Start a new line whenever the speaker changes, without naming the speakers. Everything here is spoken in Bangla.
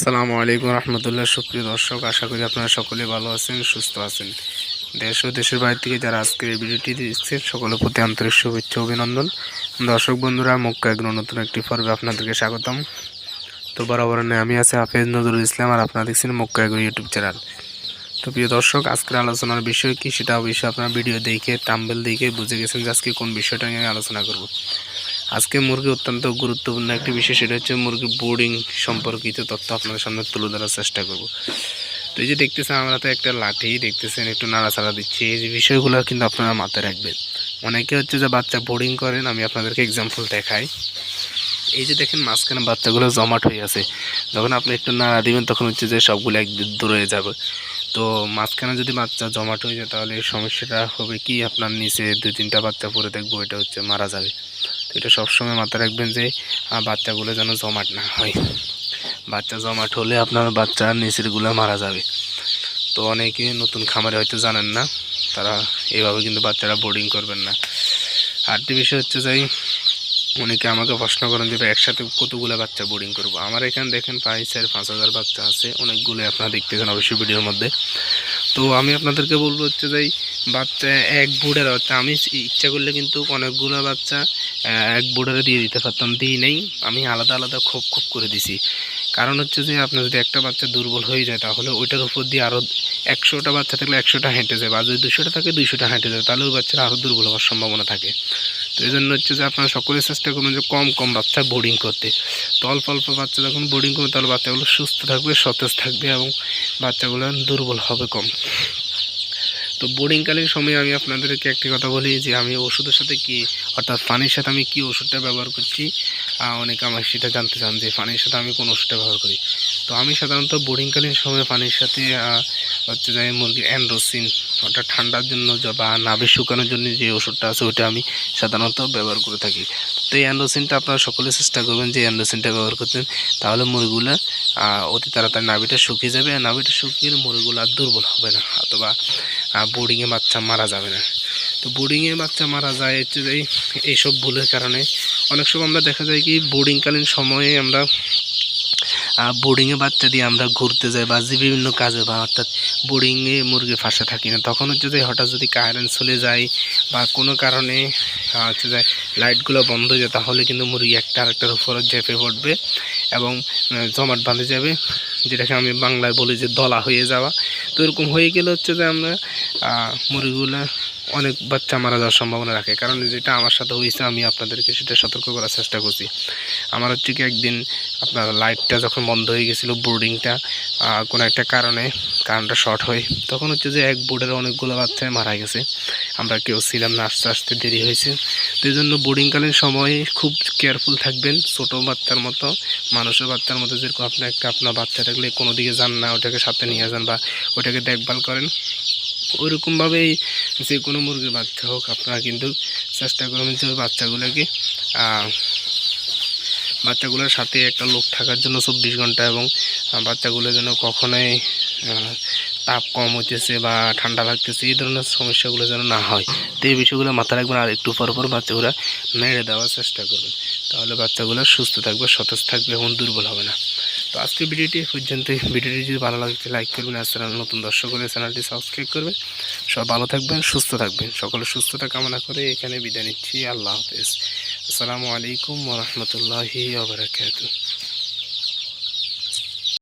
আসসালামু আলাইকুম রহমতুল্লাহ। সুপ্রিয় দর্শক, আশা করি আপনারা সকলে ভালো আছেন, সুস্থ আছেন। দেশ ও দেশের বাইরে থেকে যারা আজকের এই ভিডিওটি দেখছেন সকলের প্রতি আন্তরিক শুভেচ্ছা অভিনন্দন। দর্শক বন্ধুরা, মক্কা এগ্রো নতুন একটি পর্বে আপনাদেরকে স্বাগতম। তো বরাবর আমি আছি হাফেজ নজরুল ইসলাম, আর আপনারা দেখছেন মক্কা এগ্রো ইউটিউব চ্যানেল। তো প্রিয় দর্শক, আজকের আলোচনার বিষয় কি সেটা অবশ্যই আপনারা ভিডিও দেখে থাম্বনেল দেখে বুঝে গেছেন যে আজকে কোন বিষয়টা নিয়ে আলোচনা করব। আজকে মুরগি অত্যন্ত গুরুত্বপূর্ণ একটি বিষয়, সেটা হচ্ছে মুরগি বোর্ডিং সম্পর্কিত তথ্য আপনাদের সামনে তুলে ধরার চেষ্টা করব। তো এই যে দেখতেছেন, আমরা তো একটা লাঠি দেখতেছেন একটু নাড়াচাড়া দিচ্ছি, এই যে বিষয়গুলো কিন্তু আপনারা মাথায় রাখবেন। অনেকে হচ্ছে যে বাচ্চা বোর্ডিং করেন, আমি আপনাদেরকে এক্সাম্পল দেখাই। এই যে দেখেন মাঝখানে বাচ্চাগুলো জমাট হয়ে আছে, যখন আপনি একটু নাড়া দিবেন তখন হচ্ছে যে সবগুলো একদিন দূরে হয়ে যাবে। তো মাঝখানে যদি বাচ্চা জমাট হয়ে যায় তাহলে এই সমস্যাটা হবে কি, আপনার নিচে 2-3টা বাচ্চা পরে দেখবো এটা হচ্ছে মারা যাবে। তো এটা সবসময় মাথায় রাখবেন যে বাচ্চাগুলো যেন জমাট না হয়। বাচ্চা জমাট হলে আপনার বাচ্চার নিচেরগুলো মারা যাবে। তো অনেকে নতুন খামারে হয়তো জানেন না, তারা এইভাবে কিন্তু বাচ্চারা বোর্ডিং করবেন না। আরেকটি বিষয় হচ্ছে যাই, অনেকে আমাকে প্রশ্ন করেন যে একসাথে কতগুলো বাচ্চা বোর্ডিং করবো। আমার এখানে দেখেন প্রায় 4-5 হাজার বাচ্চা আছে, অনেকগুলো আপনারা দেখতেছেন অবশ্যই ভিডিওর মধ্যে। তো আমি আপনাদেরকে বলবো হচ্ছে যে বাচ্চা এক বোর্ডের হচ্ছে, আমি ইচ্ছা করলে কিন্তু অনেকগুলো বাচ্চা এক বোর্ডারে দিয়ে দিতে পারতাম, দিই নেই, আমি আলাদা আলাদা খোপ খোপ করে দিছি। কারণ হচ্ছে যে আপনার যদি একটা বাচ্চা দুর্বল হয়ে যায় তাহলে ওইটার উপর দিয়ে আরও 100টা বাচ্চা থাকলে 100টা হেঁটে যায়, বা যদি 200টা থাকে 200টা হেঁটে যায়, তাহলে ওই বাচ্চারা আরও দুর্বল হওয়ার সম্ভাবনা থাকে। তো এই জন্য হচ্ছে যে আপনারা সকলে চেষ্টা করবেন যে কম কম বাচ্চা বোর্ডিং করতে। তো অল্প অল্প বাচ্চা যখন বোর্ডিং করবে তাহলে বাচ্চাগুলো সুস্থ থাকবে, সতেজ থাকবে এবং বাচ্চাগুলো দুর্বল হবে কম। তো বোর্ডিংকালীন সময়ে আমি আপনাদেরকে একটি কথা বলি যে আমি ওষুধের সাথে কি, অর্থাৎ পানির সাথে আমি কি ওষুধটা ব্যবহার করছি। অনেকে আমার সেটা জানতে চান যে পানির সাথে আমি কোন ওষুধটা ব্যবহার করি। তো আমি সাধারণত বোর্ডিংকালীন সময়ে পানির সাথে হচ্ছে যে মুরগির অ্যান্ড্রোসিন, ওটা ঠান্ডার জন্য বা নাভি শুকানোর জন্য যে ওষুধটা আছে ওইটা আমি সাধারণত ব্যবহার করে থাকি। তো এই অ্যান্ড্রোসিনটা আপনারা সকলে চেষ্টা করবেন যে অ্যান্ড্রোসিনটা ব্যবহার করতেন, তাহলে মুরগিগুলো অতি তাড়াতাড়ি নাভিটা শুকিয়ে যাবে, আর নাভিটা শুকিয়ে গেলে মুরগিগুলো আর দুর্বল হবে না, অথবা বোর্ডিংয়ে বাচ্চা মারা যাবে না। তো বোর্ডিংয়ে বাচ্চা মারা যায় হচ্ছে যে এইসব ভুলের কারণে। অনেক সময় আমরা দেখা যায় কি বোর্ডিংকালীন সময়ে আমরা বোর্ডিংয়ে বাচ্চা দিয়ে আমরা ঘুরতে যাই বা যে বিভিন্ন কাজে, বা অর্থাৎ বোর্ডিংয়ে মুরগি ফাঁসা থাকি না, তখন হচ্ছে যে হঠাৎ যদি কারেন্ট চলে যায় বা কোনো কারণে হচ্ছে যে লাইটগুলো বন্ধ হয়ে যায়, তাহলে কিন্তু মুরগি একটা আরেকটার উপর ঝেঁপে পড়বে এবং জমাট বাঁধে যাবে, যেটাকে আমি বাংলায় বলি যে দলা হয়ে যাওয়া। তো এরকম হয়ে গেলে হচ্ছে যে আমরা মুরগিগুলো অনেক বাচ্চা মারা যাওয়ার সম্ভাবনা রাখে। কারণ যেটা আমার সাথে হয়েছে আমি আপনাদেরকে সেটা সতর্ক করার চেষ্টা করছি। আমার হচ্ছে কি একদিন আপনার লাইটটা যখন বন্ধ হয়ে গেছিলো, বোর্ডিংটা কোনো একটা কারণে কারেন্টটা শর্ট হয়, তখন হচ্ছে যে এক বোর্ডের অনেকগুলো বাচ্চা মারা গেছে, আমরা কেউ ছিলাম না, আস্তে আস্তে দেরি হয়েছে। তো এই জন্য বোর্ডিংকালীন সময়ে খুব কেয়ারফুল থাকবেন, ছোটো বাচ্চার মতো, মানুষের বাচ্চার মতো। যেরকম আপনি আপনার বাচ্চা থাকলে কোনো দিকে যান না, ওটাকে সাথে নিয়ে যান বা ওটাকে দেখভাল করেন, ওইরকমভাবেই যে কোনো মুরগির বাচ্চা হোক আপনারা কিন্তু চেষ্টা করবেন যে বাচ্চাগুলোর সাথে একটা লোক থাকার জন্য 24 ঘন্টা, এবং বাচ্চাগুলোর যেন কখনোই তাপ কম হইতেছে বা ঠান্ডা লাগতেছে এই ধরনের সমস্যাগুলো যেন না হয়। তো এই বিষয়গুলো মাথায় রাখবেন, আর একটু পর পর বাচ্চাগুলো নেড়ে দেওয়ার চেষ্টা করবেন, তাহলে বাচ্চাগুলো সুস্থ থাকবে, সতেজ থাকবে এবং দুর্বল হবে না। তো আজকে ভিডিওটি পর্যন্ত। ভিডিওটি যদি ভালো লাগে লাইক করবেন, আর চ্যানেল নতুন দর্শক হলে চ্যানেলটি সাবস্ক্রাইব করবেন। সব ভালো থাকবেন, সুস্থ থাকবেন, সকলে সুস্থতা কামনা করে এখানে বিদায় নিচ্ছি। আল্লাহ হাফেজ। আসসালামু আলাইকুম ওয়া রাহমাতুল্লাহি ওয়া বারাকাতুহু।